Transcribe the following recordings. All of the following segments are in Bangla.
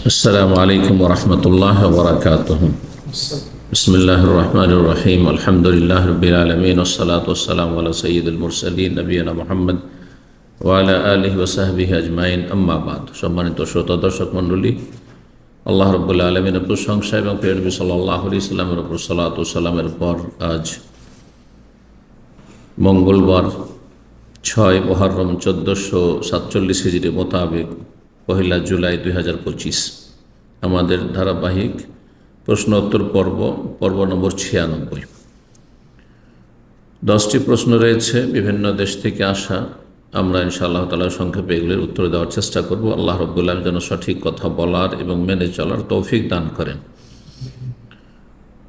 আসসালামু আলাইকুম ওয়া রাহমাতুল্লাহি ওয়া বারাকাতুহু। বিসমিল্লাহির রহমানির রহিম। আলহামদুলিল্লাহি রাব্বিল আলামিন ওয়াস সালাতু ওয়াস সালামু আলা সাইয়্যিদিল মুরসালিন নবিয়িনা মুহাম্মদ ওয়া আলা আলিহি ওয়া সাহবিহি আজমাইন, আম্মা বাদ। সম্মানিত শ্রোতা দর্শক মণ্ডলী, আল্লাহ রাব্বুল আলামিনের প্রশংসা এবং প্রিয় নবী সাল্লাল্লাহু আলাইহি ওয়াসাল্লামের উপর সালাতু ওয়াস সালামের পর আজ মঙ্গলবার 6 মুহররম 1447 হিজরি মোতাবেক 1 জুলাই 2025 আমাদের ধারাবাহিক প্রশ্ন উত্তর পর্ব নম্বর 96। 10টি প্রশ্ন রয়েছে বিভিন্ন দেশ থেকে আসা। আমরা ইনশাআল্লাহ তাআলা সংক্ষেপে এগুলির উত্তর দেওয়ার চেষ্টা করব। আল্লাহ রাব্বুল আলামিন যেন সঠিক কথা বলার এবং মেনে চলার তৌফিক দান করেন।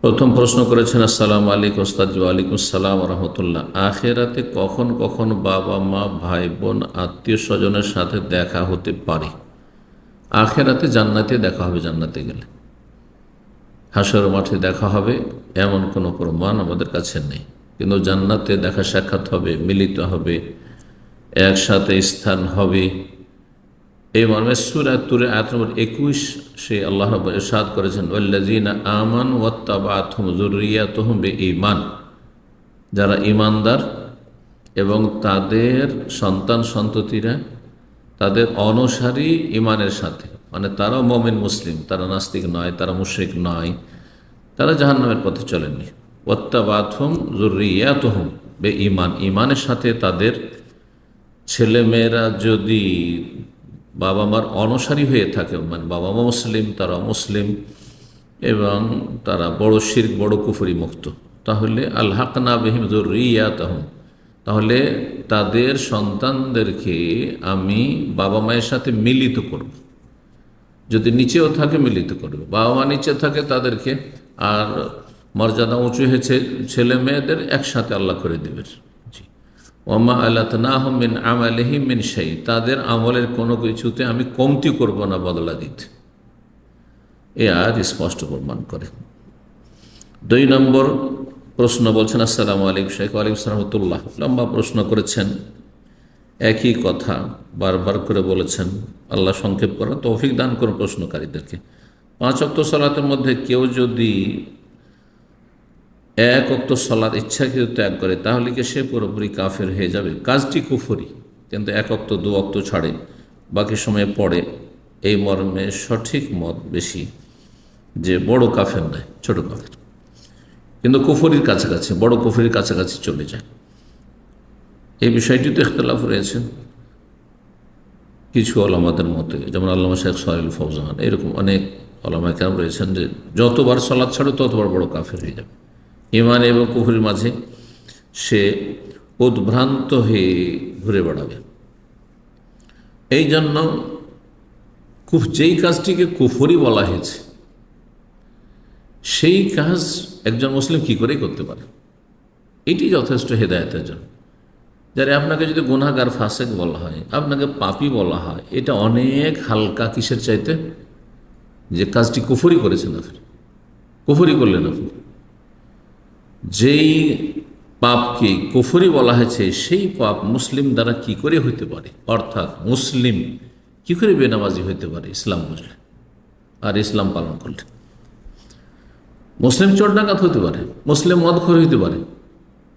প্রথম প্রশ্ন করেছেন, আসসালামু আলাইকুম ওস্তাদ। ওয়া আলাইকুম আসসালাম ওয়া রাহমাতুল্লাহ। আখিরাতে কখন কখন বাবা মা ভাই বোন আত্মীয় স্বজনের সাথে দেখা হতে পারে? আখিরাতে জান্নাতে দেখা হবে, জান্নাতে গেলে হাসর মাঠে দেখা হবে এমন কোনো প্রমাণ আমাদের কাছে নেই, কিন্তু জান্নাতে দেখা সাক্ষাৎ হবে, মিলিত হবে, একসাথে স্থান হবে। এই মর্মে সূরা তুরে আয়াত নম্বর 21 সে আল্লাহ রাব্বুল ইরশাদ করেছেন, ওয়াল্লাযীনা আমানু ওয়াত্তাবা'আতহুম যুররিয়াতুহুম বিঈমান। যারা ঈমানদার এবং তাদের সন্তান সন্ততিরা তাদের অনুসারী ঈমানের সাথে, মানে তারাও মুমিন মুসলিম, তারা নাস্তিক নয়, তারা মুশরিক নয়, তারা জাহান্নামের পথে চলেননি। ওয়াত্তাবা'আতহুম যুররিয়াতুহুম বিঈমান, ঈমানের সাথে তাদের ছেলেমেয়েরা যদি বাবা মার অনুসারী হয়ে থাকে, মানে বাবা মা মুসলিম, তারা মুসলিম এবং তারা বড় শিরক বড় কুফরি মুক্ত, তাহলে আলহাকনা বিহিম যুররিয়াতাহুম, তাহলে তাদের সন্তানদেরকে আমি বাবা মায়ের সাথে মিলিত করব। যদি নিচেও থাকে মিলিত করব, বাবা মা নিচে থাকে তাদেরকে, আর মর্যাদা উঁচু হয়েছে ছেলে মেয়েদের একসাথে আল্লাহ করে দেবেন। ওমা আলাতনাহুম মিন আমালিহিম মিন শাই, তাদের আমলের কোনো কিছুতে আমি কমতি করব না বদলা দিতে। এ আর স্পষ্ট প্রমাণ করে। 2 নম্বর প্রশ্ন বলছেন, আসসালামু আলাইকুম শেখ। ওয়ালাইকুম আসসালাম ওয়া রাহমাতুল্লাহ। লম্বা প্রশ্ন করেছেন, একই কথা বারবার করে বলেছেন। আল্লাহ সংক্ষেপ করার তৌফিক দান করুন প্রশ্নকারীদেরকে। 5 ওয়াক্ত সালাতের মধ্যে কেউ যদি 1 ওয়াক্ত সালাত ইচ্ছাকৃত ত্যাগ করে তাহলে কি সে পুরোপুরি কাফের হয়ে যাবে? কাজটি কুফরি, কিন্তু 1 ওয়াক্ত 2 ওয়াক্ত ছাড়ে বাকি সময়ে পড়ে, এই মর্মে সঠিক মত বেশি যে বড় কাফের নয়, ছোট কাফের, কিন্তু কুফরির কাছাকাছি, বড় কুফরির কাছাকাছি চলে যায়। এই বিষয়টিতে ইখতিলাফ রয়েছে কিছু ওলামাদের মতে, যেমন আল্লামা শেখ সালেহ ফৌজান, এরকম অনেক ওলামা কেরাম রয়েছেন যে যতবার সালাত ছাড়ে ততবার বড় কাফের হয়ে যাবে। ঈমান এবং কুফরির মাঝে সে উদ্ভ্রান্ত হয়ে ঘুরে বেড়াবে। এই জন্য যেই কাজটিকে কুফরি বলা হয়েছে সেই কাজ একজন মুসলিম কি করে করতে পারে, এটি যথেষ্ট হেদায়েতের জন্য। যারা আপনাকে যদি গুনাহগার ফাসেক বলা হয়, আপনাকে পাপী বলা হয়, এটা অনেক হালকা কিসের চাইতে, যে কাজটি কুফরি করেছেন আপনি, কুফরি করলেন আপনি। যেই পাপকে কুফরি বলা হয়েছে সেই পাপ মুসলিম দ্বারা কি করে হইতে পারে, অর্থাৎ মুসলিম কি করে বেনামাজি হইতে পারে ইসলাম বুঝলে আর ইসলাম পালন করলে? মুসলিম চোর ডাকাত হতে পারে, মুসলিম মদখোর হইতে পারে,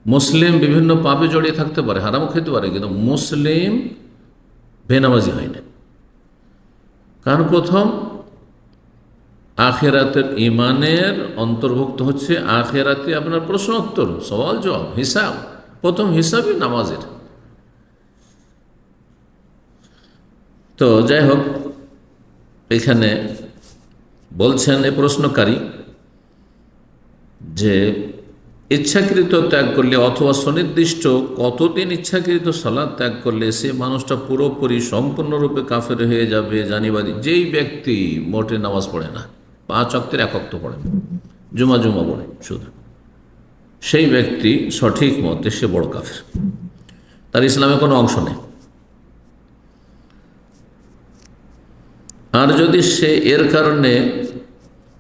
মুসলিম বিভিন্ন পাপে জড়িয়ে থাকতে পারে, হারাম খেতে পারে, কিন্তু মুসলিম বেনামাজি হয় না। কারণ প্রথম আখেরাতের ঈমানের অন্তর্ভুক্ত হচ্ছে আখেরাতে আপনার প্রশ্ন উত্তর, সওয়াল জবাব, হিসাব। প্রথম হিসাবই নামাজের। তো যাই হোক, এখানে বলছেন এই প্রশ্নকারী যে ইচ্ছাকৃত ত্যাগ করলে অথবা সুনির্দিষ্ট কতদিন ইচ্ছাকৃত সালাত ত্যাগ করলে সে মানুষটা পুরোপুরি সম্পূর্ণরূপে কাফের হয়ে যাবে জানিবাদি? যেই ব্যক্তি মোটে নামাজ পড়ে না, 5 ওয়াক্তের 1 ওয়াক্ত পড়ে না, জুমা পড়ে শুধু, সেই ব্যক্তি সঠিক মতে সে বড় কাফের, তার ইসলামে কোনো অংশ নেই। আর যদি সে এর কারণে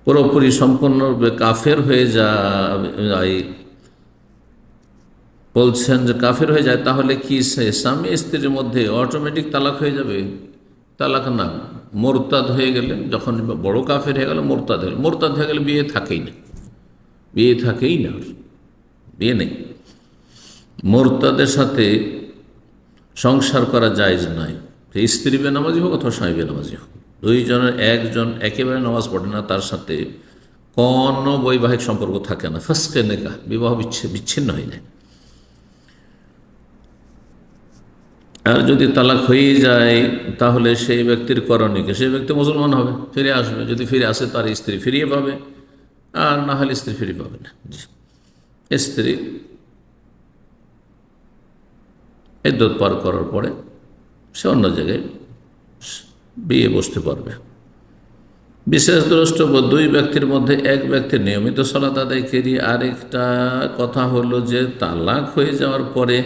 পুরোপুরি সম্পূর্ণরূপে কাফের হয়ে যায়, বলছেন যে কাফের হয়ে যায়, তাহলে কি সে স্বামী স্ত্রীর মধ্যে অটোমেটিক তালাক হয়ে যাবে? তালাক না, মোরতাদ হয়ে গেলে, যখন বড় কাফের হয়ে গেল, মোরতাদ হয়ে গেলে বিয়ে থাকেই না, বিয়ে থাকেই না, বিয়ে নেই। মোরতাদের সাথে সংসার করা জায়েজ নয়, স্ত্রী বেনামাজি হোক অথবা স্বামী বেনামাজি হোক, দুইজনের একজন একেবারে নামাজ পড়ে না, তার সাথে কোনো বৈবাহিক সম্পর্ক থাকে না, ফাসকে নেকাহ, বিবাহ বিচ্ছিন্ন হয়ে যায়। আর যদি তালাক হয়ে যায় তাহলে সেই ব্যক্তির করণীয়, সেই ব্যক্তি মুসলমান হবে, ফিরে আসবে, যদি ফিরে আসে তার স্ত্রী ফিরিয়ে পাবে, আর না হলে স্ত্রী ফিরে পাবে না। স্ত্রী ইদ্যত পার করার পরে সে অন্য জায়গায় বিয়ে বসতে পারবে। বিশেষ দ্রষ্টব্য, দুই ব্যক্তির মধ্যে এক ব্যক্তির নিয়মিত সালাত আদায়কারী, আরেকটা কথা হলো যে তালাক হয়ে যাওয়ার পরে,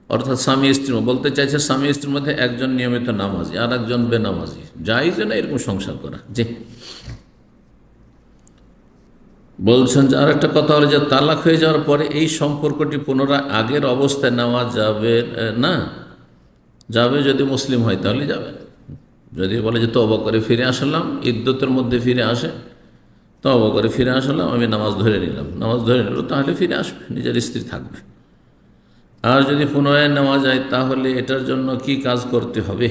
অর্থাৎ স্বামী স্ত্রী, বলতে চাইছে স্বামী স্ত্রীর মধ্যে একজন নিয়মিত নামাজি আর একজন বেনামাজি, জায়েজ না এরকম সংসার করা? জি। বলছেন যে আর একটা কথা হলো যে তালাক হয়ে যাওয়ার পরে এই সম্পর্কটি পুনরায় আগের অবস্থায় নেওয়া যাবে না, যাবে যদি মুসলিম হয় তাহলে যাবে। যদি বলে যে তওবা করে ফিরে আসলাম, ইদ্যতের মধ্যে ফিরে আসে, তওবা করে ফিরে আসলাম, আমি নামাজ ধরে নিলাম, নামাজ ধরে নিল, তাহলে ফিরে আসবে, নিজের স্ত্রী থাকবে। আর যদি পুনরায় নেওয়া যায় তাহলে এটার জন্য কি কাজ করতে হবে?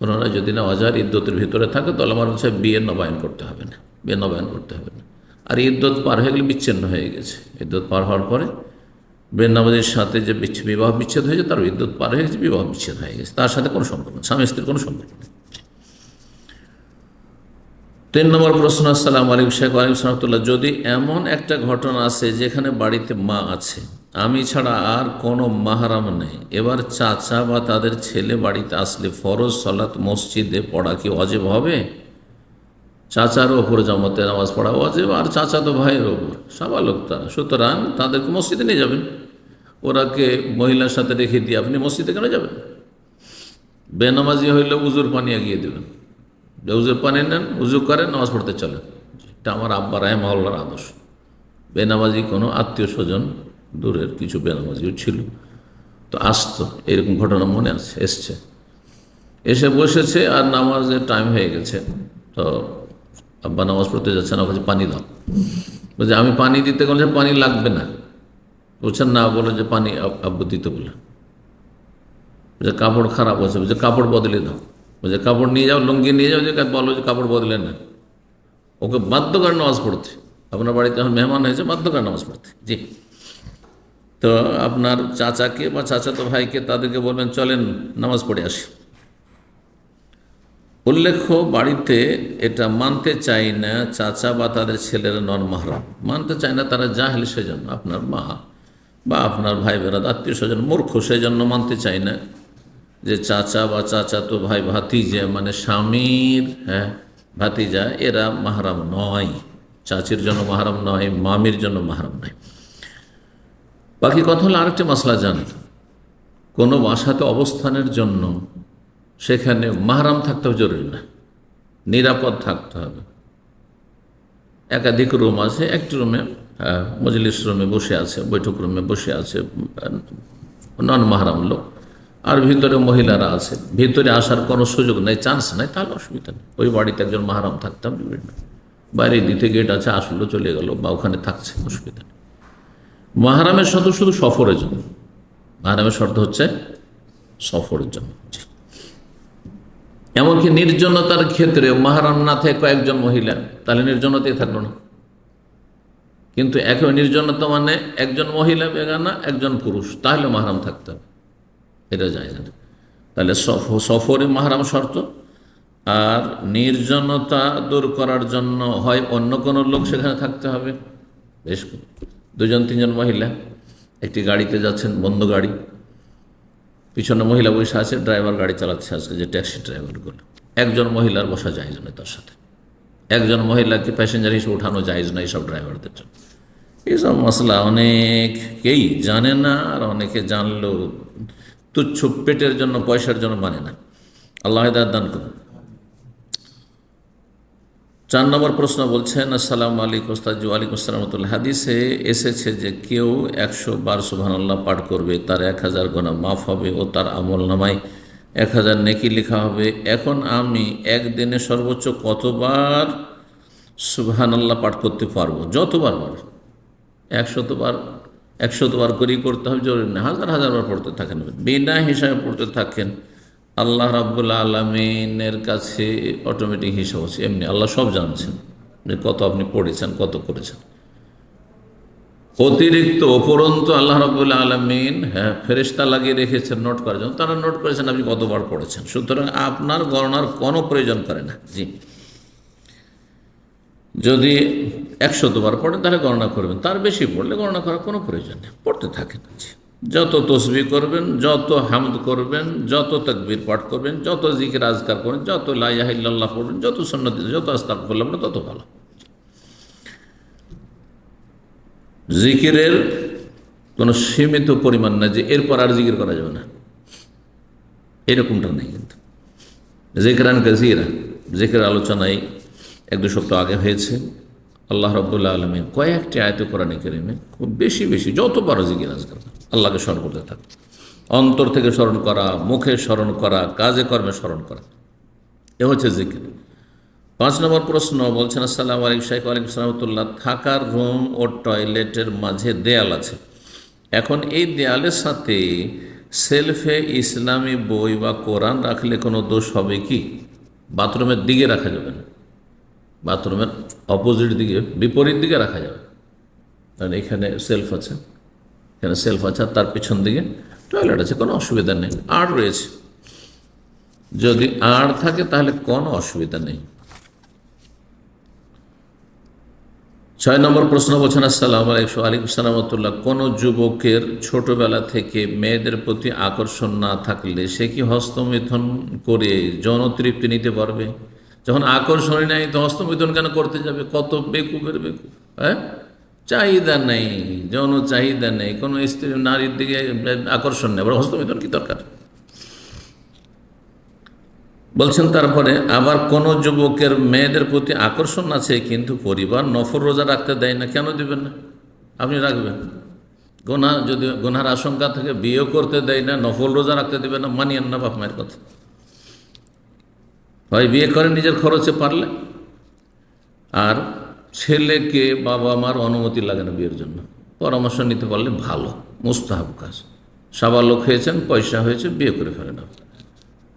পুনরায় যদি নেওয়া যায় ইদ্যতের ভিতরে থাকে তাহলে আমার হচ্ছে বিয়ে নবায়ন করতে হবে না, বিয়ে নবায়ন করতে হবে না। আর ইদ্যত পার হয়ে গেলে বিচ্ছিন্ন হয়ে গেছে, ইদ্যত পার হওয়ার পরে বেনামাজির সাথে যে বিবাহ বিচ্ছেদ হয়েছে, তার ইদ্যত পার হয়ে গেছে, বিবাহ বিচ্ছেদ হয়ে গেছে, তার সাথে কোনো সম্পর্ক নেই, স্বামী স্ত্রীর কোনো সম্পর্ক নেই। 3 নম্বর প্রশ্ন। আসসালামু আলাইকুম শেখ। ওয়ালাইকুম সালাম। যদি এমন একটা ঘটনা আছে যেখানে বাড়িতে মা আছে, আমি ছাড়া আর কোনো মাহরাম নেই, এবার চাচা বা তাদের ছেলে বাড়িতে আসলে ফরজ সালাত মসজিদে পড়া কি ওয়াজিব হবে? চাচার ওপর জামাতে নামাজ পড়া ওয়াজিব, আর চাচা তো ভাইয়ের ওপর, সাবালক তারা, সুতরাং তাদেরকে মসজিদে নিয়ে যাবেন। ওরাকে মহিলার সাথে রেখে দিয়ে আপনি মসজিদে কেন যাবেন? বেনামাজি হইলে উজুর পানি এগিয়ে দেবেন, উজুর পানি নেন, উজু করেন, নামাজ পড়তে চলেন। এটা আমার আব্বা রাহিমাহুল্লাহর আদর্শ। বেনামাজি কোনো আত্মীয় স্বজন, দূরের কিছু বেনামাজিও ছিল, তো আসতো, এরকম ঘটনা মনে আছে, এসছে, এসে বসেছে আর নামাজের টাইম হয়ে গেছে, তো আব্বা নামাজ পড়তে যাচ্ছেন, আমার কাছে পানি দাও। বলছে আমি পানি দিতে গেলে পানি লাগবে না, বলছেন না, বলে যে পানি আব্বু দিতে বলে। বলছে কাপড় খারাপ হচ্ছে, বলছে কাপড় বদলে দাও, বলছে কাপড় নিয়ে যাও, লুঙ্গি নিয়ে যাও, যে বলো যে কাপড় বদলে না। ওকে বাধ্য করে নামাজ পড়তে, আপনার বাড়িতে এখন মেহমান হয়েছে, বাধ্য করে নামাজ পড়তে। জি। তো আপনার চাচাকে বা চাচাতো ভাইকে তাদেরকে বলবেন চলেন নামাজ পড়ে আসি। উল্লেখ্য বাড়িতে এটা মানতে চাই না চাচা বা তাদের ছেলেরা নন মাহরাম, মানতে চায় না তারা জাহেল, সেজন্য আপনার মা বা আপনার ভাই বেরাদ আত্মীয় স্বজন মূর্খ, সেজন্য মানতে চাই না যে চাচা বা চাচাতো ভাই ভাতিজা, মানে স্বামীর ভাতিজা, এরা মাহরাম নয়, চাচির জন্য মাহরাম নয়, মামির জন্য মাহরাম নয়। বাকি কথা হলো আরেকটি মাসলা জানেন, কোনো বাসাতে অবস্থানের জন্য সেখানে মাহরাম থাকতে হবে জরুরি না, নিরাপদ থাকতে হবে। একাধিক রুম আছে, একটি রুমে মজলিস রুমে বসে আছে, বৈঠক রুমে বসে আছে নন মাহরাম লোক, আর ভিতরে মহিলারা আছে, ভিতরে আসার কোনো সুযোগ নেই, চান্স নেই, তাহলে অসুবিধা নেই। ওই বাড়িতে একজন মাহরাম থাকতে হবে, বাইরে দিতে গেট আছে, আসলো চলে গেল বা ওখানে থাকছে, অসুবিধা নেই। মাহরামের শর্ত শুধু সফরের জন্য, মাহরামের শর্ত হচ্ছে সফরের জন্য। এমনকি নির্জনতার ক্ষেত্রে মাহরাম না থাকে কয়েকজন মহিলা, তাহলে নির্জনতাই থাকলো না। কিন্তু একেবারে নির্জনতা মানে একজন মহিলা বেগানা, একজন পুরুষ, তাহলে মাহরাম থাকতে হবে, এটা যায় না। তাহলে সফরে মাহরাম শর্ত। আর নির্জনতা দূর করার জন্য হয় অন্য কোনো লোক সেখানে থাকতে হবে, বেশ 2-3 মহিলা একটি গাড়িতে যাচ্ছেন, বন্ধ গাড়ি, পিছনে মহিলা বসে আছে, ড্রাইভার গাড়ি চালাচ্ছে, আজকে যে ট্যাক্সি ড্রাইভারগুলো, একজন মহিলার বসা জায়েজ নয়, তার সাথে একজন মহিলাকে প্যাসেঞ্জার হিসেবে উঠানো জায়েজ নয় সব ড্রাইভারদের জন্য। এইসব মশলা অনেকেই জানে না, আর অনেকে জানলেও তুচ্ছ পেটের জন্য, পয়সার জন্য মানে না। আল্লাহ হিদায়াত দান করুন। 4 নম্বর প্রশ্ন বলছেন, আসসালামু আলাইকুম ওস্তাদ। ওয়ালাইকুম আসসালাম। হাদিসে এসেছে যে কেউ 100 বার সুবহানাল্লাহ পাঠ করবে, তার 1000 গুনাহ মাফ হবে ও তার আমল নামায় 1000 নেকি লেখা হবে। এখন আমি একদিনে সর্বোচ্চ কতবার সুবহানাল্লাহ পাঠ করতে পারবো? যতবার পারবো। 100বার 100বার করেই করতে হবে, জরুরি না। হাজার হাজার বার পড়তে থাকেন, বিনা হিসাবে পড়তে থাকেন। আল্লাহ রাব্বুল আলামিনের কাছে অটোমেটিক হিসাব আছে। এমনি আল্লাহ সব জানছেন যে কত আপনি পড়েছেন, কত করেছেন। অতিরিক্ত উপরন্তু আল্লাহ রাব্বুল আলামিন ফেরেশতা লাগিয়ে রেখেছেন নোট করার জন্য। তারা নোট করেছেন আপনি কতবার পড়েছেন, সুতরাং আপনার গণনার কোনো প্রয়োজন করে না। জি, যদি 100বার পড়েন তাহলে গণনা করবেন, তার বেশি পড়লে গণনা করার কোনো প্রয়োজন নেই, পড়তে থাকেন। যত তসবিহ করবেন, যত হামদ করবেন, যত তাকবীর পাঠ করবেন, যত জিকির আজকার করবেন, যত লা ইলাহা ইল্লাল্লাহ পড়বেন, যত সুন্নাত, যত আস্তাগফিরুল্লাহ পড়বেন, তত ভালো। জিকিরের কোনো সীমিত পরিমাণ না যে এরপর আর জিকির করা যাবে না, এরকমটা নেই। কিন্তু জিকরান কাসীরা, জিকির আলোচনায় 1-2 সপ্তাহ আগে হয়েছে। আল্লাহ রাব্বুল আলামিন কয়েকটি আয়াতে কোরআনে কারিমে খুব বেশি বেশি যত পারো জিকির আজকার আল্লাহকে স্মরণ করতে থাকো। অন্তর থেকে স্মরণ করা, মুখে স্মরণ করা, কাজে কর্মে স্মরণ করা, এ হচ্ছে জিকির। 5 নম্বর প্রশ্ন বলছেন, আসসালামু আলাইকুম শাইখ। ওয়ালাইকুম সালামতুল্লাহ। থাকার রুম ও টয়লেটের মাঝে দেয়াল আছে, এখন এই দেয়ালের সাথে সেলফে ইসলামী বই বা কোরআন রাখলে কোনো দোষ হবে কি? বাথরুমের দিকে রাখা যাবে না, বাথরুমের অপোজিট দিকে, বিপরীত দিকে রাখা যাবে। কারণ এখানে সেলফ আছে, এখানে সেলফ আছে, আর তার পিছন দিকে টয়লেট আছে, কোনো অসুবিধা নেই। আর রয়েছে, যদি আর থাকে তাহলে কোনো অসুবিধা নেই। 6 নম্বর প্রশ্ন বলছেন, আসসালামু আলাইকুম। ওয়ালাইকুম সালামতুল্লাহ। কোনো যুবকের ছোটবেলা থেকে মেয়েদের প্রতি আকর্ষণ না থাকলে সে কি হস্তমৈথুন করে যৌন তৃপ্তি নিতে পারবে? যখন আকর্ষণই নাই তো হস্তমৈথুন কেন করতে যাবে? কত বেকুবের বেকুব। হ্যাঁ, চাহিদা নেই, যৌন চাহিদা নেই, কোনো স্ত্রী নারীর দিকে আকর্ষণ নেই, আবার হস্তমৈথুন কি দরকার? বলছেন তারপরে আবার কোন যুবকের মেয়েদের প্রতি আকর্ষণ আছে কিন্তু পরিবার নফল রোজা রাখতে দেয় না, কেন দিবেন না? আপনি রাখবেন। গোনা, যদি গোনার আশঙ্কা থেকে বিয়ে করতে দেয় না, নফল রোজা রাখতে দেবেন না, মানিয়েন না বাপ মায়ের কথা। হয় বিয়ে করেন নিজের খরচে পারলে, আর ছেলেকে বাবা মার অনুমতি লাগে না বিয়ের জন্য, পরামর্শ নিতে পারলে ভালো, মুস্তাহাব কাজ। সাবালক হয়েছেন, পয়সা হয়েছে, বিয়ে করে ফেলেন।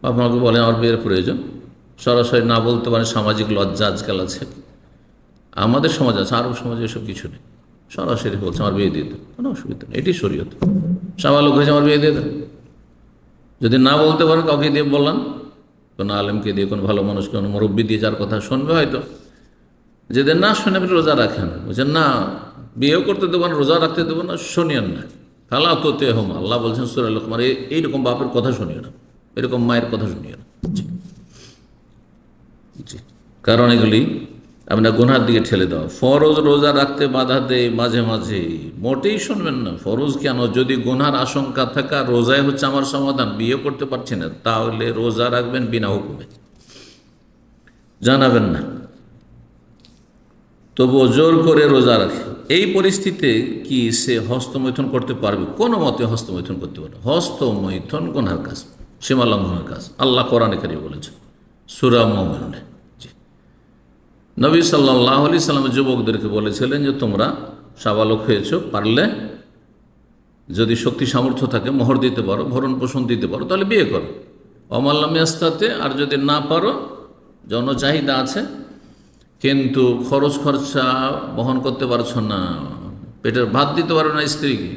বাবা মাকে বলেন আমার বিয়ের প্রয়োজন, সরাসরি না বলতে পারেন, সামাজিক লজ্জা আজকাল আছে, আমাদের সমাজ আছে, আরব সমাজে এসব কিছু নেই। সরাসরি বলছে আমার বিয়ে দিয়ে দেন, কোনো অসুবিধা নেই, এটি শরীয়ত। সাবালক হয়েছে আমার বিয়ে দিয়ে দেন। যদি না বলতে পারেন, কাউকে দিয়ে বললাম, কোনো আলেমকে দিয়ে, কোনো ভালো মানুষকে, কোনো মুরব্বী দিয়ে, যার কথা শুনবে হয়তো। যেদিন না শুনে আপনি রোজা রাখেন, বলছেন না বিয়েও করতে দেবো না, রোজা রাখতে দেবো না, শুনিয়েন না। ফালা তো তে হোম, আল্লাহ বলছেন সূরা লুকমান, এইরকম বাপের কথা শুনিও না, এরকম মায়ের কথা শুনিও না। জি, কারণ এগুলি আপনার গুনহার দিকে ঠেলে দেওয়া। ফরজ রোজা রাখতে বাধা দেয় মাঝে মাঝে, মোটেই শুনবেন না। ফরজ কেন? যদি গুনহার আশঙ্কা থাকা, রোজায় হচ্ছে আমার সমাধান, বিয়ে করতে পারছি না, তাহলে রোজা রাখবেন বিনা হুকুমে, জানাবেন না, তবুও জোর করে রোজা রাখে। এই পরিস্থিতিতে কি সে হস্তমৈথুন করতে পারবে? কোনো মতে হস্তমৈথুন করতে পারবে। হস্তমৈথুন গুনহার কাজ, সীমা লঙ্ঘনের কাজ, আল্লাহ কোরআনে কারিমে বলেছেন সূরা মুমিনুনে। নবী সাল্লাল্লাহু আলাইহি সাল্লাম যুবকদেরকে বলেছিলেন যে তোমরা সাবালক হয়েছ, পারলে যদি শক্তি সামর্থ্য থাকে, মোহর দিতে পারো, ভরণ পোষণ দিতে পারো, তাহলে বিয়ে করো। অমাল্লাম ইয়াস্তাতে, আর যদি না পারো, যৌন চাহিদা আছে কিন্তু খরচ খরচা বহন করতে পারছো না, পেটের ভাত দিতে পারবে না স্ত্রীকে,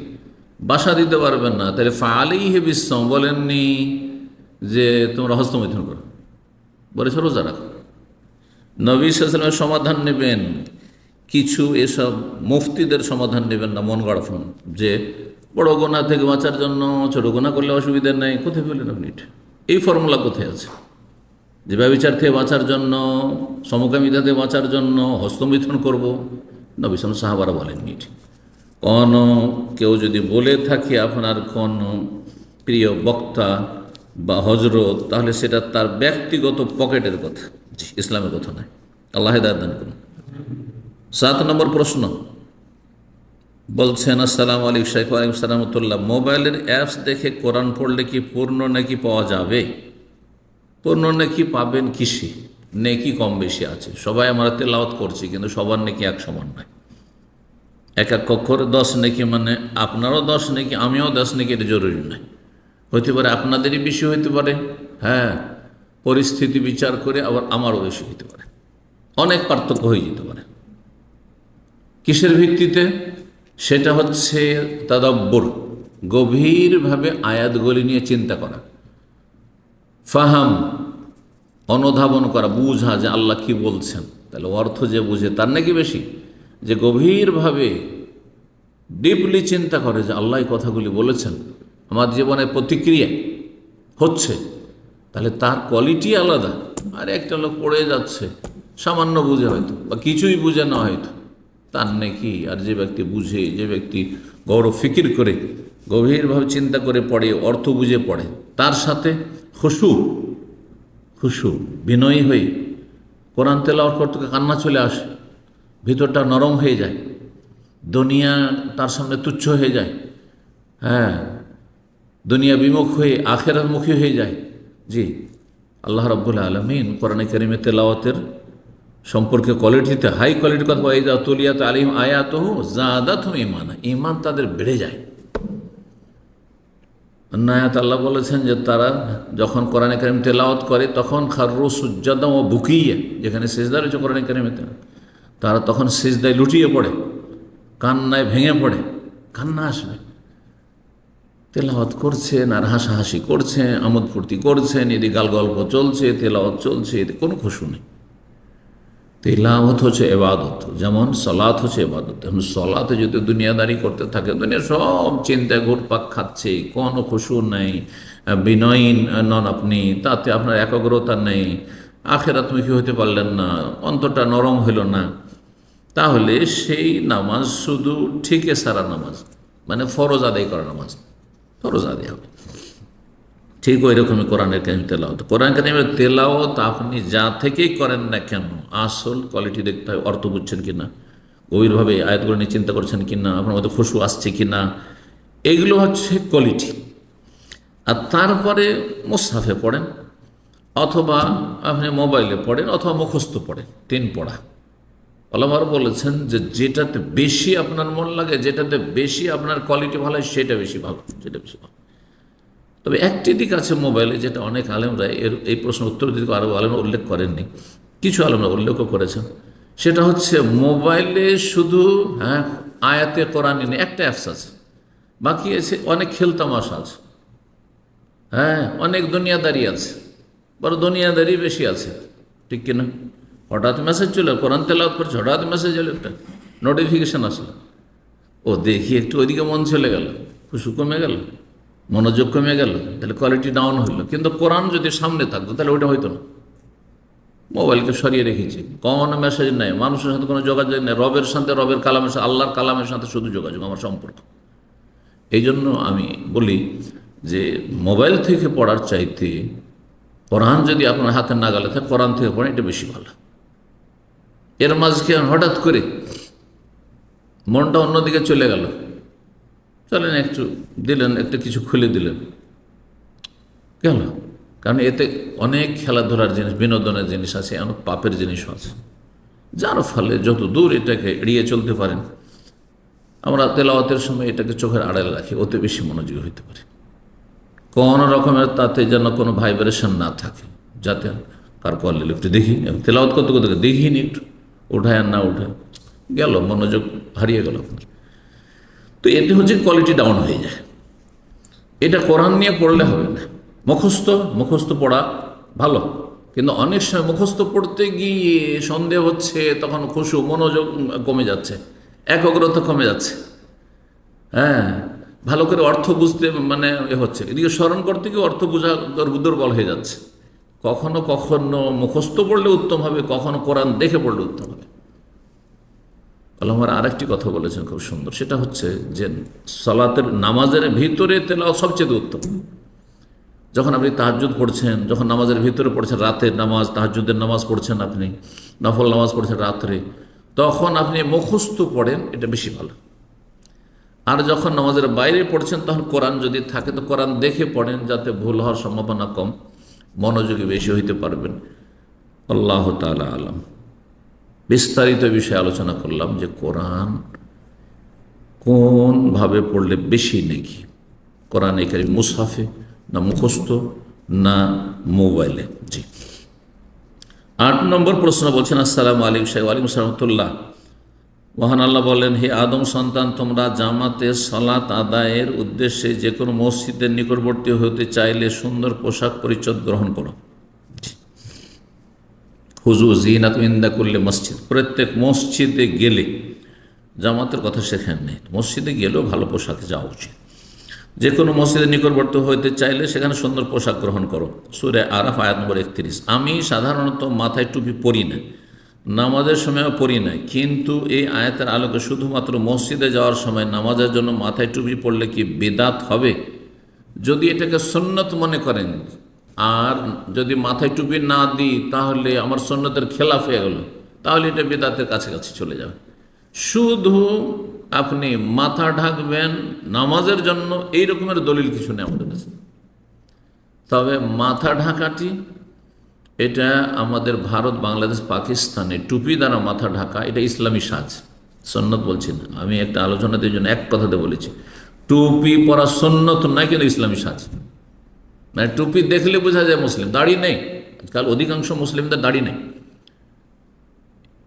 বাসা দিতে পারবেন না, তাহলে ফাআলাইহি বিসসাম, বলেননি যে তোমরা হস্তমৈথুন করো, বলেছে রোজা রাখো। নবী সাল্লাল্লাহু আলাইহি ওয়াসাল্লামের সমাধান নেবেন, কিছু এসব মুফতিদের সমাধান নেবেন না মন গড়াফোন, যে বড় গোনা থেকে বাঁচার জন্য ছোট গোনা করলে অসুবিধা নেই। কোথায় পেলেন আপনি এটা? এই ফর্মুলা কোথায় আছে যে ব্যভিচার থেকে বাঁচার জন্য, সমকামিতা থেকে বাঁচার জন্য হস্তমৈথুন করব? নবী সাল্লাল্লাহু সাহাবারা বলেননি। কোনো কেউ যদি বলে থাকে আপনার কোন প্রিয় বক্তা বা হজরত, তাহলে সেটা তার ব্যক্তিগত পকেটের কথা, ইসলামের কথা নয়। আল্লাহ হিদায়াত দান করুন। 7 নম্বর প্রশ্ন বলছেন, আসসালামু আলাইকুম শাইখ। ওয়ালাইকুম সালামতুল্লাহ। মোবাইলের অ্যাপস দেখে কোরআন পড়লে কি পূর্ণ নাকি পাওয়া যাবে? পূর্ণ নেকি পাবেন কিসে? নেকি কম বেশি আছে, সবাই আমরা তেলাওয়াত করছি কিন্তু সবার নেকি এক সমান নয়। এক এক অক্ষরে 10 নেকি, মানে আপনারও 10 নেকি আমিও 10 নেকি, এটা জরুরি নয়। হতে পারে আপনাদেরই বেশি হইতে পারে, হ্যাঁ, পরিস্থিতি বিচার করে আবার আমারও বেশি হইতে পারে, অনেক পার্থক্য হয়ে যেতে পারে। কিসের ভিত্তিতে? সেটা হচ্ছে তাদাব্বুর, গভীরভাবে আয়াতগুলি নিয়ে চিন্তা করা, ফাহাম, অনুধাবন করা, বুঝা যে আল্লাহ কি বলছেন। তাহলে অর্থ যে বুঝে তার নাকি বেশি, যে গভীরভাবে ডিপলি চিন্তা করে যে আল্লাহ এই কথাগুলি বলেছেন, আমার জীবনে প্রতিক্রিয়া হচ্ছে, তাহলে তার কোয়ালিটি আলাদা। আর একটা লোক পড়ে যাচ্ছে, সামান্য বুঝে হয়তো বা কিছুই বুঝে না হয়তো, তার নাকি আর যে ব্যক্তি বুঝে, যে ব্যক্তি গৌরব ফিকির করে গভীরভাবে চিন্তা করে পড়ে, অর্থ বুঝে পড়ে, তার সাথে খুশু বিনয়ী হয়ে কোরআন তেলাওয়াত করতে কান্না চলে আসে, ভিতরটা নরম হয়ে যায়, দুনিয়া তার সামনে তুচ্ছ হয়ে যায়, হ্যাঁ, দুনিয়া বিমুখ হয়ে আখিরাতমুখী হয়ে যায়। জি, আল্লাহ রাব্বুল আলামিন কোরআনে কারিমে তেলাওয়াতের সম্পর্কে কোয়ালিটিতে হাই কোয়ালিটির কথা বলে, ইযা তুলিয়াত আলাইহিম আয়াতুহু যাদাতহুম ঈমানা, ঈমান তাদের বেড়ে যায়। আয়াত আল্লাহ বলেছেন যে তারা যখন কোরআনে কারিম তেলাওয়াত করে তখন খাররু সুজ্জাদান ওয়া বুকিয়া, যেখানে সিজদা রয়েছে কোরআনে কারিমেতে, তারা তখন সিজদায় লুটিয়ে পড়ে, কান্নায় ভেঙে পড়ে, কান্না আসবে। তেলাওয়াত করছেন আর হাসাহাসি করছেন, আমোদ ফুর্তি করছেন, এদিকে গাল গল্প চলছে, তেলাওয়াত চলছে, এতে কোনো খুশু নেই। তেলাওয়াত হচ্ছে ইবাদত, যেমন সালাত হচ্ছে ইবাদত। এখন সালাতে যদি দুনিয়াদারি করতে থাকে, দুনিয়া সব চিন্তায় ঘুরপাক খাচ্ছে, কোনো খুশু নেই, বিনয়ী নন আপনি, তাতে আপনার একাগ্রতা নেই, আখিরাতমুখী হতে পারলেন না, অন্তরটা নরম হইল না, তাহলে সেই নামাজ শুধু ঠিকে সারা নামাজ, মানে ফরজ আদায় করা নামাজ, ফরজ আদায় হবে। ঠিক ওই রকমই কোরআনের কারিম তেলাওয়াত, কোরআন কারিমের তেলাওয়াত আপনি যা থেকেই করেন না কেন, আসল কোয়ালিটি দেখতে হয়, অর্থ বুঝছেন কিনা, গভীরভাবে আয়াতগুলো নিয়ে চিন্তা করছেন কিনা, আপনার মধ্যে খুশু আসছে কিনা, এগুলো হচ্ছে কোয়ালিটি। আর তারপরে মুসহাফে পড়েন, অথবা আপনি মোবাইলে পড়েন, অথবা মুখস্থ পড়েন, 3 পড়া। আল্লাহর বলেছেন যে যেটাতে বেশি আপনার মন লাগে, যেটাতে বেশি আপনার কোয়ালিটি ভালো হয়, সেটা বেশি ভালো, সেটা বেশি ভালো। তবে একটি দিক আছে মোবাইলে, যেটা অনেক আলেমরা এই প্রশ্ন উত্তর দিতে আরও আলেমরা উল্লেখ করেননি, কিছু আলেমরা উল্লেখও করেছেন। সেটা হচ্ছে মোবাইলে শুধু আয়াতে কোরআনই নেই, একটা অ্যাপস আছে, বাকি আছে অনেক খেলতামাশা আছে, অনেক দুনিয়াদারি আছে, বড় দুনিয়াদারি বেশি আছে, ঠিক কিনা? হঠাৎ মেসেজ চলে, কোরআন তেলাওয়াত করছে, হঠাৎ মেসেজ এলো, একটা নোটিফিকেশান আসলো, ও দেখি একটু ওইদিকে মন চলে গেল, খুশু কমে গেল, মনোযোগ কমে গেল, তাহলে কোয়ালিটি ডাউন হইল। কিন্তু কোরআন যদি সামনে থাকতো তাহলে ওইটা হইতো না। মোবাইলকে সরিয়ে রেখেছি, কোনো মেসেজ নেই, মানুষের সাথে কোনো যোগাযোগ নেই, রবের সাথে, রবের কালামের সাথে, আল্লাহর কালামের সাথে শুধু যোগাযোগ, আমার সম্পর্ক। এই জন্য আমি বলি যে মোবাইল থেকে পড়ার চাইতে কোরআন যদি আপনার হাতের নাগালে থাকে, কোরআন থেকে পড়েন, এটা বেশি ভালো। এর মাঝখানে হঠাৎ করে মনটা অন্যদিকে চলে গেল, চলেন একটু দিলেন, একটা কিছু খুলে দিলেন, গেল। কারণ এতে অনেক খেলাধুলার জিনিস, বিনোদনের জিনিস আছে, অনেক পাপের জিনিসও আছে, যার ফলে যত দূর এটাকে এড়িয়ে চলতে পারেন। আমরা তেলাওয়াতের সময় এটাকে চোখের আড়ালে রাখি, ওতে বেশি মনোযোগী হইতে পারে। কোনো রকমের তাতে যেন কোনো ভাইব্রেশন না থাকে, যাতে কার কল একটু দেখি, তেলাওয়াত করতে করতে দেখিনি, একটু উঠায় আর না উঠায়, গেল, মনোযোগ হারিয়ে গেল আপনার। তো এতে হচ্ছে কোয়ালিটি ডাউন হয়ে যায়। এটা কোরআন নিয়ে পড়লে হবে না। মুখস্থ পড়া ভালো, কিন্তু অনেক সময় মুখস্থ পড়তে গিয়ে সন্দেহ হচ্ছে, তখন খুশু, মনোযোগ কমে যাচ্ছে, একাগ্রতা কমে যাচ্ছে, ভালো করে অর্থ বুঝতে মানে হচ্ছে, এদিকে স্মরণ করতে গিয়ে অর্থ বোঝা দুর্বল হয়ে যাচ্ছে। কখনো কখনো মুখস্থ পড়লে উত্তম হবে, কখনো কোরআন দেখে পড়লে উত্তম হবে। আল্লাহর আরেকটি কথা বলেছেন খুব সুন্দর, সেটা হচ্ছে যে সালাতের নামাজের ভিতরে তেলাওয়াত সবচেয়ে উত্তম। যখন আপনি তাহাজ্জুদ পড়ছেন, যখন নামাজের ভিতরে পড়ছেন, রাতের নামাজ, তাহাজ্জুদের নামাজ পড়ছেন, আপনি নফল নামাজ পড়ছেন রাত্রে, তখন আপনি মুখস্থ পড়েন, এটা বেশি ভালো। আর যখন নামাজের বাইরে পড়ছেন, তখন কোরআন যদি থাকে তো কোরআন দেখে পড়েন, যাতে ভুল হওয়ার সম্ভাবনা কম। মনোযোগী বেশি হইতে পারবেন। আল্লাহ তাআলা আলাম। বিস্তারিত বিষয়ে আলোচনা করলাম যে কোরআন কোনভাবে পড়লে বেশি নেকি, কোরআন কারীম মুসহাফে না মুখস্থ না মোবাইলে। জি, 8 নম্বর প্রশ্ন বলছেন, আসসালামু আলাইকুম শাইখ। ওয়ালাইকুম রহমতুল্লাহ। মহান আল্লাহ বলেন, হে আদম সন্তান, তোমরা জামাতে সালাত আদায়ের উদ্দেশ্যে যে কোনো মসজিদের নিকটবর্তী হতে চাইলে সুন্দর পোশাক পরিচ্ছদ গ্রহণ করো। হুজু জিনাত ইনদা কুল্লি মসজিদ, প্রত্যেক মসজিদে গেলে, জামাতের কথা সেখানে নেই, মসজিদে গেলেও ভালো পোশাকে যাওয়া উচিত। যে কোনো মসজিদের নিকটবর্তী হইতে চাইলে সেখানে সুন্দর পোশাক গ্রহণ করো। সূরা আরাফ আয়াত নম্বর 31। আমি সাধারণত মাথায় টুপি পরি না, নামাজের সময়ও পরি না, কিন্তু এই আয়াতের আলোকে শুধুমাত্র মসজিদে যাওয়ার সময় নামাজের জন্য মাথায় টুপি পড়লে কি বিদআত হবে? যদি এটাকে সুন্নত মনে করেন, আর যদি মাথায় টুপি না দিই তাহলে আমার সুন্নতের খেলাফ হয়ে গেল, তাহলে এটা বিদআতের কাছাকাছি চলে যাবে। শুধু আপনি মাথা ঢাকবেন নামাজের জন্য, এই রকমের দলিল কিছু নেই আমাদের কাছে। তবে মাথা ঢাকাটি এটা আমাদের ভারত, বাংলাদেশ, পাকিস্তানে টুপি দ্বারা মাথা ঢাকা এটা ইসলামী সাজ, সুন্নত বলছি না। আমি একটা আলোচনাতে জন্য এক কথাতে বলেছি, টুপি পরা সুন্নত নয়, কিন্তু ইসলামী সাজ। মানে টুপি দেখলে বোঝা যায় মুসলিম। দাড়ি নেই, আজকাল অধিকাংশ মুসলিমদের দাড়ি নেই,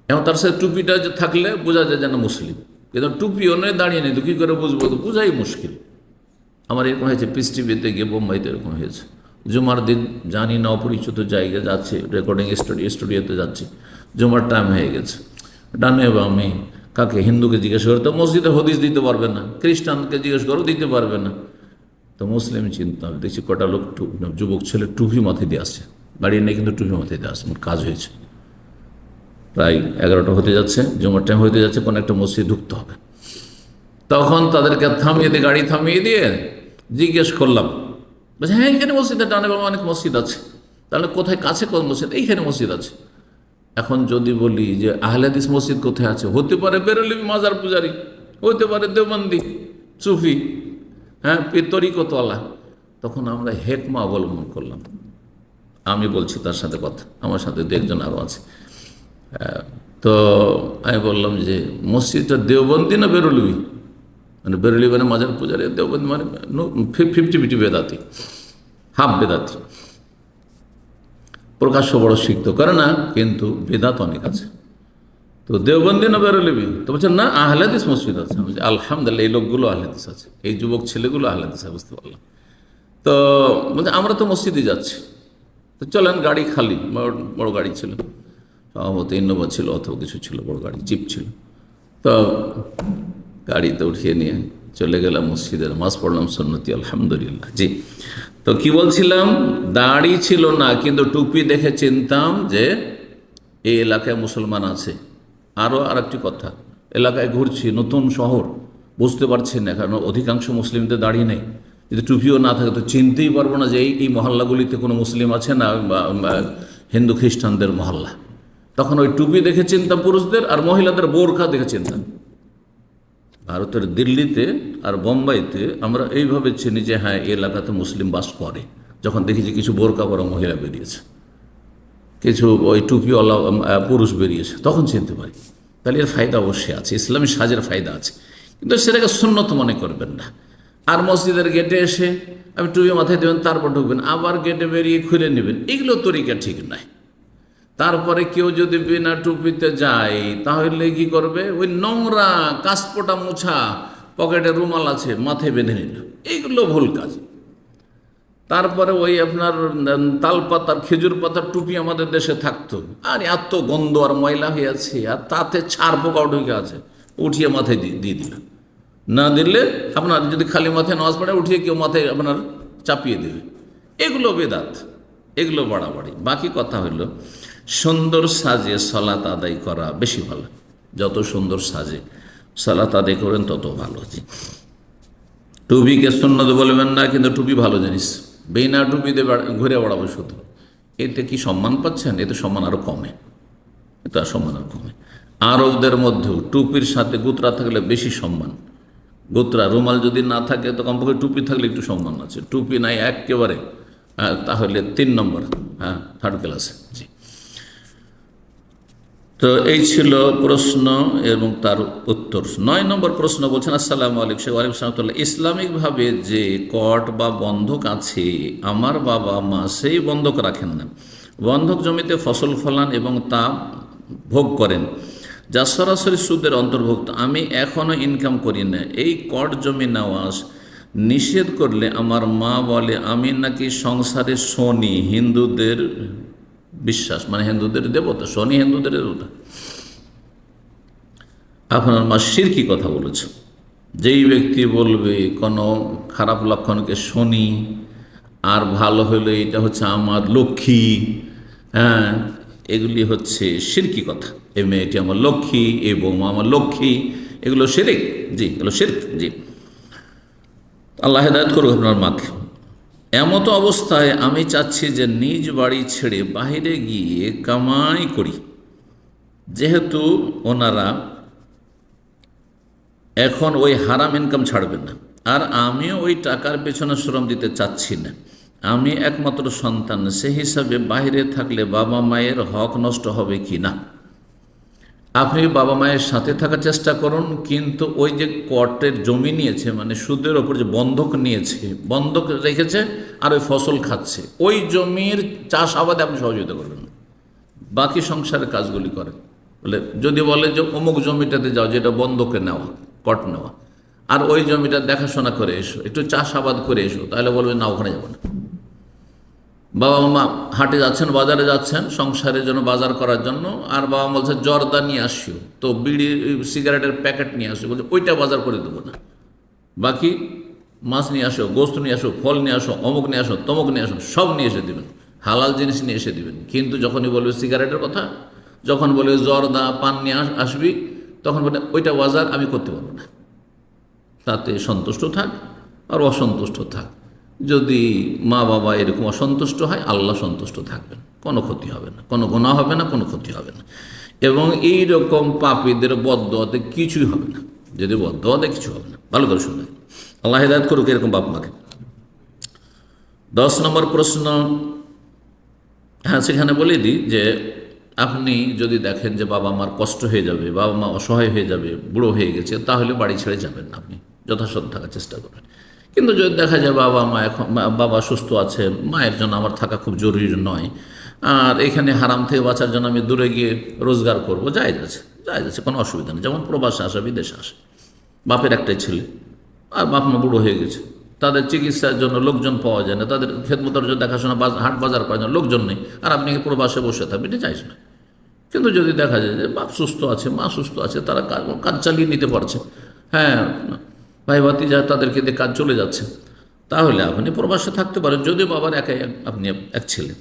এবং তার সাথে টুপিটা যে থাকলে বোঝা যায় যেন মুসলিম, কিন্তু টুপিও নেই দাঁড়িয়ে নেই, তো কী করে বুঝবো? তো বোঝাই মুশকিল। আমার এরকম হয়েছে, পিস টিভিতে গিয়ে বোম্বাইতে এরকম হয়েছে। জুমার দিন জানি না, অপরিচিত জায়গায় যাচ্ছে, রেকর্ডিং স্টুডিওতে যাচ্ছে, জুমার টাইম হয়ে গেছে। ডানে বামে কাকে, হিন্দুকে জিজ্ঞেস করো তো মসজিদে হদিস দিতে পারবে না, খ্রিস্টানকে জিজ্ঞেস করো দিতে পারবে না, তো মুসলিম চিন্তা। দেখছি কটা লোক যুবক ছেলে টুপি মাথায় দিয়ে আসছে, দাঁড়িয়ে নেই কিন্তু টুপি মাথায় দিয়ে আসছে। কাজ হয়েছে, প্রায় 11টা হতে যাচ্ছে, জুমার টাইম হতে যাচ্ছে, কোনো একটা মসজিদ ঢুকতে হবে। তখন তাদেরকে থামিয়ে দিয়ে, গাড়ি থামিয়ে দিয়ে জিজ্ঞেস করলাম, বলছে হ্যাঁ এইখানে মসজিদে ডানে বামে অনেক মসজিদ আছে। তাহলে কোথায় কাছে কোন মসজিদ? এইখানে মসজিদ আছে। এখন যদি বলি যে আহলে হাদিস মসজিদ কোথায় আছে, হতে পারে বেরলভী মাজার পূজারি, হতে পারে দেওবন্দি সুফি, হ্যাঁ তরিকতওয়ালা, তখন আমরা হেকমা অবলম্বন করলাম। আমি বলছি তার সাথে কথা, আমার সাথে দু একজন আরও আছে। তো আমি বললাম যে মসজিদটা দেওবন্দি না বেরলভী? মানে বেরলভী মানে মাজার পূজারি, দেওবন্দি মানে 50-50 বেদাতি, হাফ বেদাতি। প্রকাশ্য বড় শিখতে করে না, কিন্তু বেদাত অনেক আছে। তো দেওবন্দি না বেরলভী? তো বলছেন না আহলে হাদিস মসজিদ আছে। আমি বলছি আলহামদুলিল্লাহ, এই লোকগুলো আহলে হাদিস আছে, এই যুবক ছেলেগুলো আহলে হাদিস আছে, বুঝতে পারলাম। তো বলছে আমরা তো মসজিদে যাচ্ছি, তো চলেন, গাড়ি খালি, বড় গাড়ি ছিল, সম্ভবত ইনোভা ছিল অথবা কিছু ছিল, বড় গাড়ি, জিপ ছিল। তো গাড়িতে উঠিয়ে নিয়ে চলে গেলাম মসজিদে, নামাজ পড়লাম সুন্নতি, আলহামদুলিল্লাহ। জি, তো কি বলছিলাম, দাড়ি ছিল না, কিন্তু টুপি দেখে চিনতাম যে এই এলাকায় মুসলমান আছে। আরও আরেকটি কথা, এলাকায় ঘুরছি, নতুন শহর, বুঝতে পারছি না, কারণ অধিকাংশ মুসলিমদের দাড়ি নেই। যদি টুপিও না থাকে তো চিনতেই পারবো না যে এই মহল্লাগুলিতে কোনো মুসলিম আছে না হিন্দু খ্রিস্টানদের মহল্লা। তখন ওই টুপি দেখে চিনতাম পুরুষদের, আর মহিলাদের বোরখা দেখে চিনতাম। ভারতের দিল্লিতে আর বোম্বাইতে আমরা এইভাবে চিনি যে হ্যাঁ এই এলাকাতে মুসলিম বাস করে, যখন দেখি যে কিছু বোরকা পরা মহিলা বেরিয়েছে, কিছু ওই টুপিওয়ালা পুরুষ বেরিয়েছে, তখন চিনতে পারি। তাহলে এর ফায়দা অবশ্যই আছে, ইসলামী সাজের ফায়দা আছে, কিন্তু সেটাকে সুন্নত মনে করবেন না। আর মসজিদের গেটে এসে আপনি টুপি মাথায় দেবেন, তারপর ঢুকবেন, আবার গেটে বেরিয়ে খুলে নেবেন, এগুলো তরিকা ঠিক নয়। তারপরে কেউ যদি বিনা টুপিতে যায় তাহলে কি করবে, ওই নোংরা কাশপোটা মোছা, পকেটে রুমাল আছে, মাথায় বেঁধে নিল, এইগুলো ভুল কাজ। তারপরে ওই আপনার তাল পাতার, খেজুর পাতার টুপি আমাদের দেশে থাকতো, আর এত গন্ধ আর ময়লা হয়ে আছে, আর তাতে ছাড় পোকাও ঢুকে আছে, উঠিয়ে মাথায় দিয়ে দিল। না দিলে আপনার যদি খালি মাথায় নামাজ পড়ে, উঠিয়ে কেউ মাথায় আপনার চাপিয়ে দেবে, এগুলো বেদাত, এগুলো বাড়াবাড়ি। বাকি কথা হলো সুন্দর সাজে সালাত আদায় করা বেশি ভালো, যত সুন্দর সাজে সালাত আদায় করেন তত ভালো। টুপিকে সুন্নত বলবেন না, কিন্তু টুপি ভালো জিনিস, বিনা টুপিতে ঘুরে বেড়াবো শুধু, এতে কি সম্মান পাচ্ছেন? এতে সম্মান আরও কমে, এটা সম্মান আরও কমে। আরবদের মধ্যেও টুপির সাথে গুতরা থাকলে বেশি সম্মান। গুতরা রুমাল যদি না থাকে তো কমপক্ষে টুপি থাকলে একটু সম্মান আছে, টুপি নাই একেবারে তাহলে 3 নম্বর, হ্যাঁ, থার্ড ক্লাসে। জি, তো এই ছিল প্রশ্ন এবং তার উত্তর। 9 নম্বর প্রশ্ন বলছেন, আসসালামু আলাইকুম। ওয়ালাইকুম সালাম। ইসলামিকভাবে যে কট বা বন্ধক আছে, আমার বাবা মা সেই বন্ধক রাখেন না, বন্ধক জমিতে ফসল ফলান এবং তা ভোগ করেন, যা সরাসরি সুদের অন্তর্ভুক্ত। আমি এখনও ইনকাম করি না, এই কট জমি নেওয়া নিষেধ করলে আমার মা বলে আমি নাকি সংসারে শনি, হিন্দুদের বিশ্বাস, মানে হিন্দুদের দেবতা, শনি হিন্দুদের দেবতা। আপনার মা শিরকি কথা বলেছে। যেই ব্যক্তি বলবে কোনো খারাপ লক্ষণকে শনি, আর ভালো হলে এটা হচ্ছে আমার লক্ষ্মী, হ্যাঁ, এগুলি হচ্ছে শিরকি কথা। এই মেয়েটি আমার লক্ষ্মী, এই বৌমা আমার লক্ষ্মী, এগুলো শিরক। জি, এগুলো শিরক। জি, আল্লাহ হেদায়েত করুক আপনার মাকে। এমতো অবস্থায় আমি চাচ্ছি যে নিজ বাড়ি ছেড়ে বাইরে গিয়ে কামাই করি, যেহেতু ওনারা এখন ওই হারাম ইনকাম ছাড়বেন না, আর আমিও ওই টাকার পেছনে শ্রম দিতে চাচ্ছি না। আমি একমাত্র সন্তান, সে হিসাবে বাইরে থাকলে বাবা মায়ের হক নষ্ট হবে কি না? আপনি বাবা মায়ের সাথে থাকার চেষ্টা করুন, কিন্তু ওই যে কটের জমি নিয়েছে, মানে সুদের ওপর যে বন্ধক নিয়েছে, বন্ধক রেখেছে আর ওই ফসল খাচ্ছে, ওই জমির চাষ আবাদে আপনি সহযোগিতা করবেন, বাকি সংসারের কাজগুলি করেন। বলে যদি বলে যে অমুক জমিটাতে যাও, যেটা বন্ধকে নেওয়া, কট নেওয়া, আর ওই জমিটা দেখাশোনা করে এসো, একটু চাষাবাদ করে এসো, তাহলে বলবে না, ওখানে যাবো না। বাবা মা হাটে যাচ্ছেন, বাজারে যাচ্ছেন সংসারের জন্য, বাজার করার জন্য, আর বাবা বলছে জর্দা নিয়ে আসিও, তো বিড়ি সিগারেটের প্যাকেট নিয়ে আসো, বলছে ওইটা বাজার করে দেবো না, বাকি মাছ নিয়ে আসো, গোস্ত নিয়ে আসো, ফল নিয়ে আসো, অমুক নিয়ে আসো, তমুক নিয়ে আসো, সব নিয়ে এসে দেবেন, হালাল জিনিস নিয়ে এসে দেবেন। কিন্তু যখনই বলবে সিগারেটের কথা, যখন বলবে জর্দা পান নিয়ে আসবি, তখন বলে ওইটা বাজার আমি করতে পারবো না। তাতে সন্তুষ্ট থাক আর অসন্তুষ্ট থাক। যদি মা বাবা এরকম অসন্তুষ্ট হয়, আল্লাহ সন্তুষ্ট থাকবেন, কোনো ক্ষতি হবে না, কোনো গুনাহ হবে না, কোনো ক্ষতি হবে না। এবং এই রকম পাপীদের বদদোয়াতে কিছুই হবে না। যদি বদদোয়াতে কিছু হবে না, ভালো করে শুনবেন। আল্লাহ হিদায়াত করুক এরকম বাপ মাকে। 10 নম্বর প্রশ্ন, হ্যাঁ, সেখানে বলে দিই যে আপনি যদি দেখেন যে বাবা মার কষ্ট হয়ে যাবে, বাবা মা অসহায় হয়ে যাবে, বুড়ো হয়ে গেছে, তাহলে বাড়ি ছেড়ে যাবেন না, আপনি যথাসাধ্য থাকার চেষ্টা করবেন। কিন্তু যদি দেখা যায় বাবা মা এখন, বাবা সুস্থ আছে, মায়ের জন্য আমার থাকা খুব জরুরি নয়, আর এখানে হারাম থেকে বাঁচার জন্য আমি দূরে গিয়ে রোজগার করবো, জায়েজ আছে, কোনো অসুবিধা নেই। যেমন প্রবাসে আসে, বিদেশে আসে, বাপের একটাই ছেলে, আর বাপ মা বুড়ো হয়ে গেছে, তাদের চিকিৎসার জন্য লোকজন পাওয়া যায় না, তাদের খেদমতের জন্য দেখাশোনা, হাট বাজার করার জন্য লোকজন নেই, আর আপনি প্রবাসে বসে থাকবেন, এটা চাইছ না। কিন্তু যদি দেখা যায় যে বাপ সুস্থ আছে, মা সুস্থ আছে, তারা কাজ চালিয়ে নিতে পারছে, হ্যাঁ, ভাই ভাতিজা তাদেরকে দিয়ে কাজ চলে যাচ্ছে, তাহলে আপনি প্রবাসে থাকতে পারেন, যদিও বাবার একাই আপনি এক ছেলে।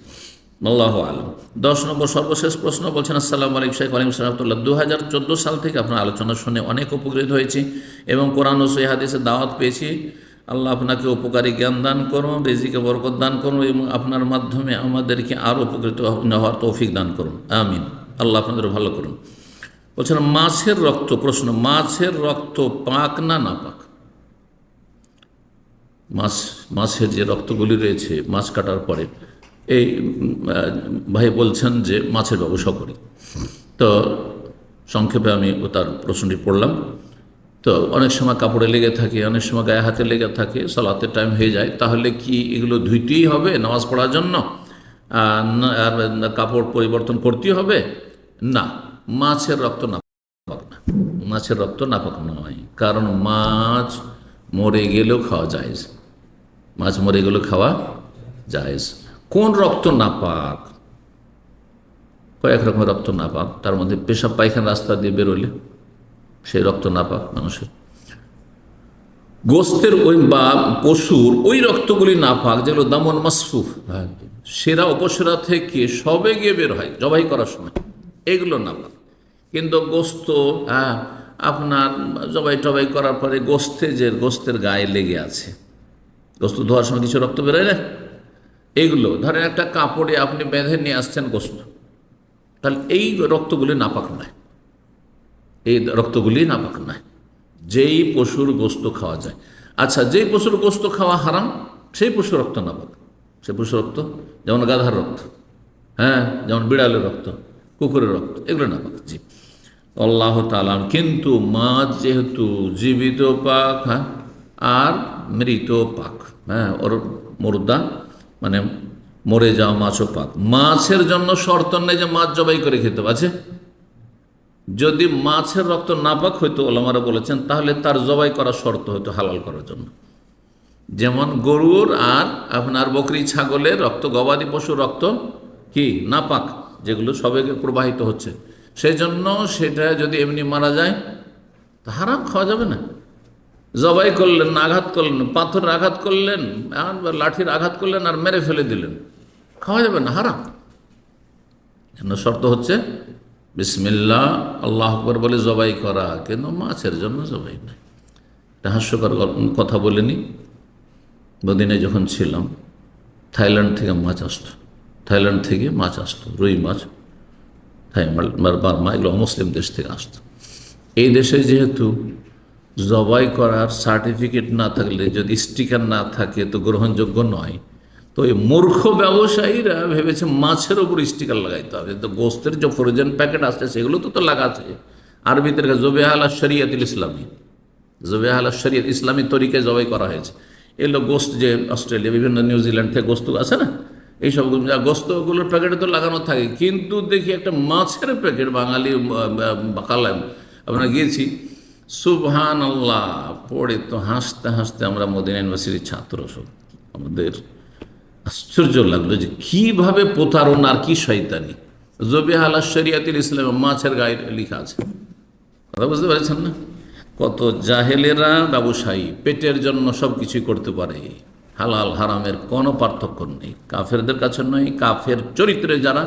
আল্লাহু আলম। 10 নম্বর সর্বশেষ প্রশ্ন বলছেন, আসসালামু আলাইকুম শেখ। ওয়ালাইকুম সালাম। 2014 সাল থেকে আপনার আলোচনা শুনে অনেক উপকৃত হয়েছি এবং কোরআন ও সহিহ হাদিসের দাওয়াত পেয়েছি। আল্লাহ আপনাকে উপকারী জ্ঞান দান করুন, রিজিকে বরকত দান করুন এবং আপনার মাধ্যমে আমাদেরকে আরও উপকৃত হওয়ার তৌফিক দান করুন, আমিন। আল্লাহ আপনাদের ভালো করুন। বলছেন মাছের রক্ত, প্রশ্ন, মাছের রক্ত পাক না নাপাক? মাছের যে রক্তগুলি রয়েছে মাছ কাটার পরে, এই ভাই বলছেন যে মাছের ব্যবসা করি, তো সংক্ষেপে আমি তার প্রশ্নটি পড়লাম। তো অনেক সময় কাপড়ে লেগে থাকে, অনেক সময় গায়ে হাতে লেগে থাকে, সালাতের টাইম হয়ে যায়, তাহলে কি এগুলো ধুইতেই হবে নামাজ পড়ার জন্য, আর কাপড় পরিবর্তন করতেই হবে? না, মাছের রক্ত নাপাক না, মাছের রক্ত নাপাক নয়, কারণ মাছ মরে গেলেও খাওয়া জায়েজ, মাছ মরে গেলেও খাওয়া জায়েজ। কোন রক্ত নাপাক? কয়েক রকমের রক্ত নাপাক, তার মধ্যে পেশাব পায়খানা রাস্তা দিয়ে বেরোলে সেই রক্ত নাপাক মানুষের। গোস্তের ওই বা পশুর ওই রক্তগুলি নাপাক যেগুলো দামন মাসফুফ, সেরা উপসেরা থেকে সবে গিয়ে বের হয় জবাই করার সময়, এগুলো নাপাক। কিন্তু গোস্ত, আপনার জবাই টবাই করার পরে গোস্তের গায়ে লেগে আছে, গোস্ত ধোয়ার সময় কিছু রক্ত বেরোয় না, এগুলো ধরেন একটা কাপড়ে আপনি বেঁধে নিয়ে আসছেন গোস্ত, তাহলে এই রক্তগুলি নাপাক নয়, এই রক্তগুলি নাপাক নয়। যেই পশুর গোস্ত খাওয়া যায়, আচ্ছা, যেই পশুর গোস্ত খাওয়া হারাম সেই পশুর রক্ত নাপাক, সে পশু রক্ত, যেমন গাধার রক্ত, হ্যাঁ, যেমন বিড়ালের রক্ত, কুকুরের রক্ত, এগুলো না পাক। জি, আল্লাহ তাআলা। কিন্তু মাছ যেহেতু জীবিত পাক, হ্যাঁ, আর মৃত পাক, হ্যাঁ, ওর মুর্দা মানে মরে যাওয়া মাছও পাক। মাছের জন্য শর্ত নেই যে মাছ জবাই করে খেতে হবে। আছে, যদি মাছের রক্ত নাপাক হইতো, ওলামারা বলেছেন, তাহলে তার জবাই করা শর্ত হতো হালাল করার জন্য। যেমন গরুর আর আপনার বকরি ছাগলের রক্ত, গবাদি পশুর রক্ত কি নাপাক, যেগুলো সবেগে প্রবাহিত হচ্ছে, সেই জন্য সেটা যদি এমনি মারা যায় তা হারাম, খাওয়া যাবে না। জবাই করলেন, আঘাত করলেন, পাথরের আঘাত করলেন, বা লাঠির আঘাত করলেন আর মেরে ফেলে দিলেন, খাওয়া যাবে না, হারাম। জন্য শর্ত হচ্ছে বিসমিল্লাহ আল্লাহ আকবার বলে জবাই করা, কিন্তু মাছের জন্য জবাই নাই। একটা হাস্যকর কথা বলিনি, মদিনায় যখন ছিলাম, থাইল্যান্ড থেকে মাছ আসতো, রুই মাছ, বার্মা, এগুলো অমুসলিম দেশ থেকে আসতো। এই দেশে যেহেতু জবাই করার সার্টিফিকেট না থাকলে, যদি স্টিকার না থাকে তো গ্রহণযোগ্য নয়, তো এই মূর্খ ব্যবসায়ীরা ভেবেছে মাছের ওপর স্টিকার লাগাইতে হবে। তো গোস্তের যে ফ্রোজেন প্যাকেট আসছে সেগুলো তো লাগাচ্ছে আরবিতে জবেহ আলা শরিয়াতুল ইসলামী, জবেহ আলা শরিয়ত, ইসলামী তরিকায় জবাই করা হয়েছে। এগুলো গোস্ত যে অস্ট্রেলিয়া, বিভিন্ন নিউজিল্যান্ড থেকে গোস্ত আছে না, এইসব গোস্তগুলোর প্যাকেটে তো লাগানো থাকে। কিন্তু দেখি একটা মাছের প্যাকেট, বাঙালি কালাম আমরা গিয়েছি, সুবহানাল্লাহ, পড়ে তো হাসতে হাসতে আমরা মদিনা ইউনিভার্সিটির ছাত্র সব, আমাদের আশ্চর্য লাগলো যে কিভাবে প্রতারণা আর কি শয়তানি। জবেহ আলা শরিয়াতুল ইসলামে মাছের গায়ে লেখা আছে, কথা বুঝতে পারছেন না? কত জাহেলেরা ব্যবসায়ী, পেটের জন্য সব কিছুই করতে পারে, হালাল হারামের কোনো পার্থক্য নেই। কাফেরদের কাছে নয়, কাফের চরিত্রে যারা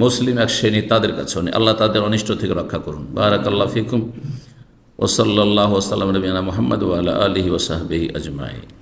মুসলিম এক শ্রেণী তাদের কাছেও নেই। আল্লাহ তাদের অনিষ্ট থেকে রক্ষা করুন। বারাকাল্লাহু ফিকুম। ওয়া সাল্লাল্লাহু ওয়া সাল্লাম নবিয়ানা মুহাম্মদ ওয়া আলা আলিহি ওয়া সাহবিহি আজমাইন।